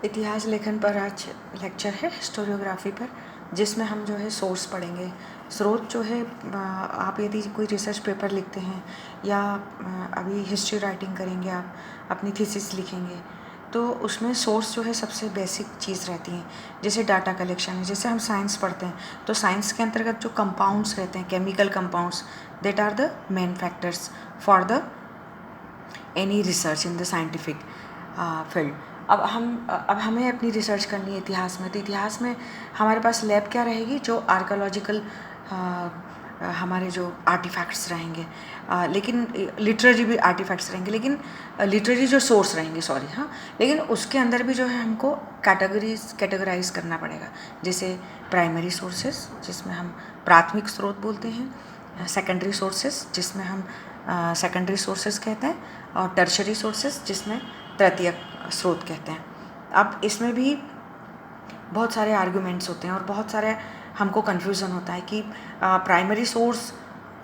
इतिहास लेखन पर आज लेक्चर है हिस्टोरियोग्राफी पर, जिसमें हम जो है सोर्स पढ़ेंगे। स्रोत जो है, आप यदि कोई रिसर्च पेपर लिखते हैं या अभी हिस्ट्री राइटिंग करेंगे, आप अपनी थीसिस लिखेंगे, तो उसमें सोर्स जो है सबसे बेसिक चीज़ रहती है। जैसे डाटा कलेक्शन है, जैसे हम साइंस पढ़ते हैं तो साइंस के अंतर्गत जो कंपाउंड्स रहते हैं, chemical compounds, that are the main factors for the any research in the scientific field. अब हमें अपनी रिसर्च करनी है इतिहास में, तो इतिहास में हमारे पास लैब क्या रहेगी, जो आर्कोलॉजिकल हमारे जो आर्टिफैक्ट्स रहेंगे, लेकिन लिटरेरी भी आर्टिफैक्ट्स रहेंगे, लेकिन लिटरेरी जो सोर्स रहेंगे, लेकिन उसके अंदर भी जो है हमको कैटेगराइज करना पड़ेगा। जैसे प्राइमरी सोर्सेस, जिसमें हम प्राथमिक स्रोत बोलते हैं, सेकेंडरी सोर्सेस, जिसमें हम सेकेंडरी सोर्सेस कहते हैं, और टर्शरी सोर्सेस, जिसमें तृतीयक स्रोत कहते हैं। अब इसमें भी बहुत सारे आर्गुमेंट्स होते हैं और बहुत सारे हमको कन्फ्यूज़न होता है कि प्राइमरी सोर्स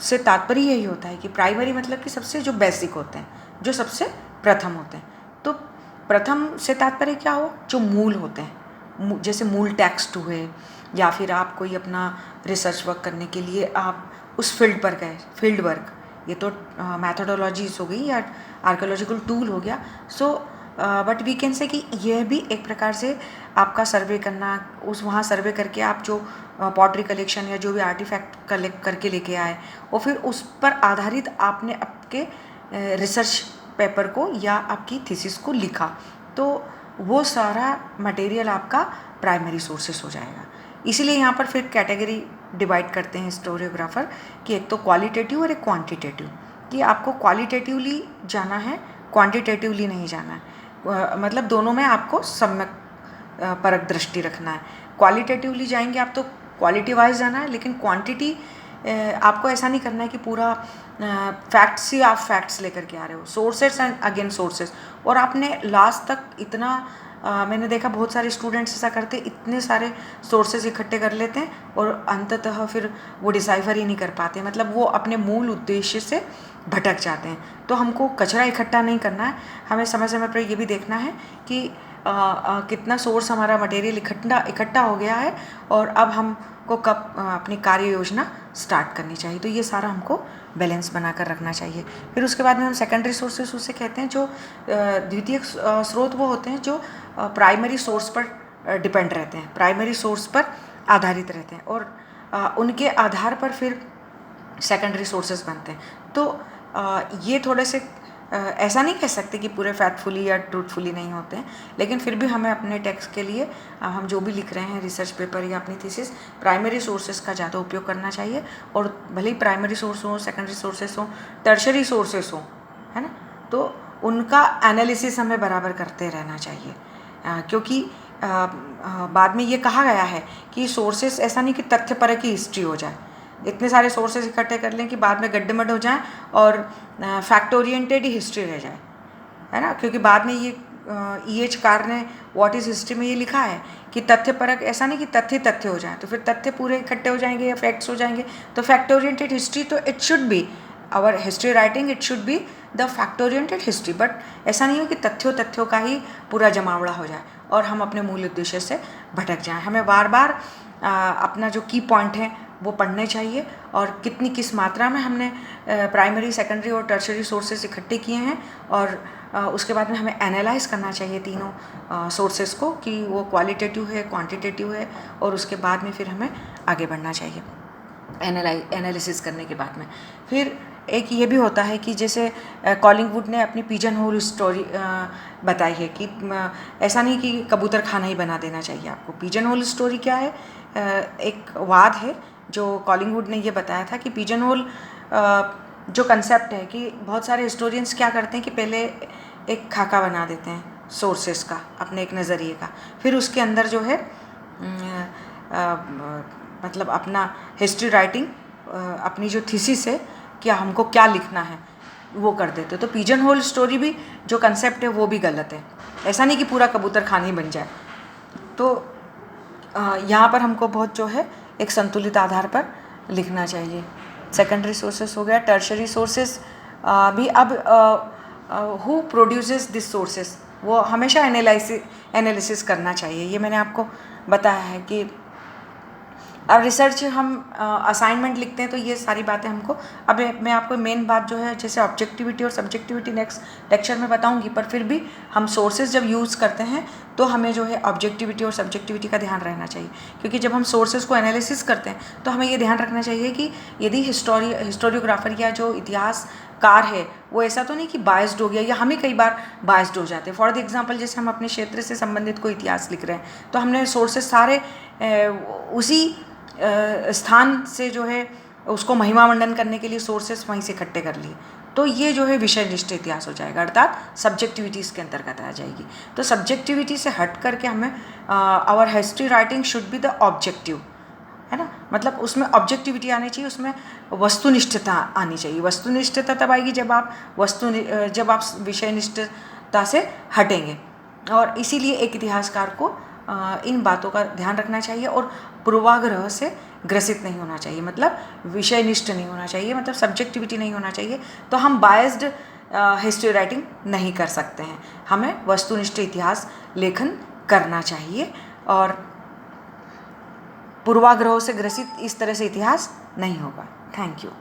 से तात्पर्य यही होता है कि प्राइमरी मतलब कि सबसे जो बेसिक होते हैं, जो सबसे प्रथम होते हैं। तो प्रथम से तात्पर्य क्या हो, जो मूल होते हैं, जैसे मूल टेक्स्ट हुए, या फिर आप कोई अपना रिसर्च वर्क करने के लिए आप उस फील्ड पर गए, फील्ड वर्क, ये तो मैथोडोलॉजीज हो गई या आर्कोलॉजिकल टूल हो गया। So but we can say कि यह भी एक प्रकार से आपका सर्वे करना, उस वहाँ सर्वे करके आप जो पॉटरी कलेक्शन या जो भी आर्टिफैक्ट कलेक्ट करके लेके आए, और फिर उस पर आधारित आपने आपके रिसर्च पेपर को या आपकी थीसिस को लिखा, तो वो सारा मटेरियल आपका प्राइमरी सोर्सेस हो जाएगा। इसीलिए यहाँ पर फिर कैटेगरी डिवाइड करते हैं हिस्टोरियोग्राफर कि एक तो क्वालिटेटिव और एक क्वांटिटेटिव, कि आपको क्वालिटेटिवली जाना है, क्वांटिटेटिवली नहीं जाना है। मतलब दोनों में आपको सम्यक परक दृष्टि रखना है। क्वालिटेटिवली जाएंगे आप तो क्वालिटी वाइज जाना है, लेकिन क्वांटिटी आपको ऐसा नहीं करना है कि पूरा फैक्ट्स ही आप फैक्ट्स लेकर के आ रहे हो, सोर्सेस एंड अगेन सोर्सेस, और आपने लास्ट तक इतना मैंने देखा बहुत सारे स्टूडेंट्स ऐसा करते, इतने सारे सोर्सेज इकट्ठे कर लेते हैं और अंततः फिर वो डिसाइफर ही नहीं कर पाते, मतलब वो अपने मूल उद्देश्य से भटक जाते हैं। तो हमको कचरा इकट्ठा नहीं करना है, हमें समय समय पर ये भी देखना है कि कितना सोर्स हमारा मटेरियल इकट्ठा हो गया है और अब हमको कब अपनी कार्य योजना स्टार्ट करनी चाहिए। तो ये सारा हमको बैलेंस बनाकर रखना चाहिए। फिर उसके बाद में हम सेकेंडरी सोर्सेस उसे कहते हैं, जो द्वितीयक स्रोत वो होते हैं जो प्राइमरी सोर्स पर डिपेंड रहते हैं, प्राइमरी सोर्स पर आधारित रहते हैं, और उनके आधार पर फिर सेकेंडरी सोर्सेस बनते हैं। तो ये थोड़े से ऐसा नहीं कह सकते कि पूरे फैक्टफुली या ट्रूथफुली नहीं होते हैं, लेकिन फिर भी हमें अपने टेक्स्ट के लिए हम जो भी लिख रहे हैं, रिसर्च पेपर या अपनी थीसिस, प्राइमरी सोर्सेस का ज़्यादा उपयोग करना चाहिए। और भले ही प्राइमरी सोर्स हो, सेकेंडरी सोर्सेस हो, टर्शरी सोर्सेस हो, है ना, तो उनका एनालिसिस हमें बराबर करते रहना चाहिए, क्योंकि बाद में ये कहा गया है कि सोर्सेस ऐसा नहीं कि तथ्यपरक की हिस्ट्री हो जाए, इतने सारे सोर्सेज इकट्ठे कर लें कि बाद में गड्ढे-मड हो जाएं और फैक्ट ओरिएंटेड ही हिस्ट्री रह जाए, है ना। क्योंकि बाद में ये E.H. कार ने व्हाट इज़ हिस्ट्री में ये लिखा है कि तथ्यपरक, ऐसा नहीं कि तथ्य हो जाए तो फिर तथ्य पूरे इकट्ठे हो जाएंगे या फैक्ट्स हो जाएंगे। तो फैक्ट ओरिएंटेड हिस्ट्री, तो it should be our history writing, it should be the fact oriented history, but ऐसा नहीं हो कि तथ्यों का ही पूरा जमावड़ा हो जाए और हम अपने मूल उद्देश्य से भटक जाएं। हमें बार बार अपना जो की पॉइंट है वो पढ़ने चाहिए, और किस मात्रा में हमने प्राइमरी, सेकेंडरी और टर्शरी सोर्सेज इकट्ठे किए हैं, और उसके बाद में हमें एनालाइज करना चाहिए तीनों सोर्सेज को कि वो क्वालिटेटिव है, क्वांटिटेटिव है, और उसके बाद में फिर हमें आगे बढ़ना चाहिए एनालिसिस करने के बाद में। फिर एक ये भी होता है कि जैसे कॉलिंगवुड ने अपनी पिजन होल स्टोरी बताई है कि ऐसा नहीं कि कबूतर खाना ही बना देना चाहिए आपको। पिजन होल स्टोरी क्या है, एक वाद है जो कॉलिंगवुड ने ये बताया था कि पिजन होल जो कंसेप्ट है कि बहुत सारे हिस्टोरियंस क्या करते हैं कि पहले एक खाका बना देते हैं सोर्सेस का, अपने एक नज़रिए का, फिर उसके अंदर जो है मतलब अपना हिस्ट्री राइटिंग, अपनी जो थीसिस है कि हमको क्या लिखना है वो कर देते। तो पिजन होल स्टोरी भी जो कंसेप्ट है वो भी गलत है, ऐसा नहीं कि पूरा कबूतर खाना ही बन जाए। तो यहाँ पर हमको बहुत जो है एक संतुलित आधार पर लिखना चाहिए। सेकेंडरी सोर्सेस हो गया, टर्शरी सोर्सेस भी। अब हु प्रोड्यूसेस दिस सोर्सेस, वो हमेशा एनालिसिस करना चाहिए। ये मैंने आपको बताया है कि अब रिसर्च हम असाइनमेंट लिखते हैं तो ये सारी बातें हमको, अब मैं आपको मेन बात जो है जैसे ऑब्जेक्टिविटी और सब्जेक्टिविटी नेक्स्ट लेक्चर में बताऊंगी, पर फिर भी हम सोर्सेज जब यूज़ करते हैं तो हमें जो है ऑब्जेक्टिविटी और सब्जेक्टिविटी का ध्यान रहना चाहिए। क्योंकि जब हम सोर्सेज को एनालिसिस करते हैं तो हमें ये ध्यान रखना चाहिए कि यदि हिस्टोरियोग्राफर या जो इतिहासकार है वो ऐसा तो नहीं कि बायस्ड हो गया, या हम ही कई बार बायस्ड हो जाते हैं। फॉर द एग्जाम्पल जैसे हम अपने क्षेत्र से संबंधित कोई इतिहास लिख रहे हैं तो हमने सोर्सेज सारे उसी स्थान से जो है उसको महिमा मंडन करने के लिए सोर्सेस वहीं से इकट्ठे कर लिए, तो ये जो है विषयनिष्ठ इतिहास हो जाएगा, अर्थात सब्जेक्टिविटी इसके अंतर्गत आ जाएगी। तो सब्जेक्टिविटी से हट करके हमें our history writing should be the objective, है ना, मतलब उसमें ऑब्जेक्टिविटी आनी चाहिए, उसमें वस्तुनिष्ठता आनी चाहिए। वस्तुनिष्ठता तब आएगी जब आप विषयनिष्ठता से हटेंगे। और इसीलिए एक इतिहासकार को इन बातों का ध्यान रखना चाहिए और पूर्वाग्रह से ग्रसित नहीं होना चाहिए, मतलब विषयनिष्ठ नहीं होना चाहिए, मतलब सब्जेक्टिविटी नहीं होना चाहिए। तो हम बायस्ड हिस्ट्री राइटिंग नहीं कर सकते हैं, हमें वस्तुनिष्ठ इतिहास लेखन करना चाहिए और पूर्वाग्रहों से ग्रसित इस तरह से इतिहास नहीं होगा। Thank you.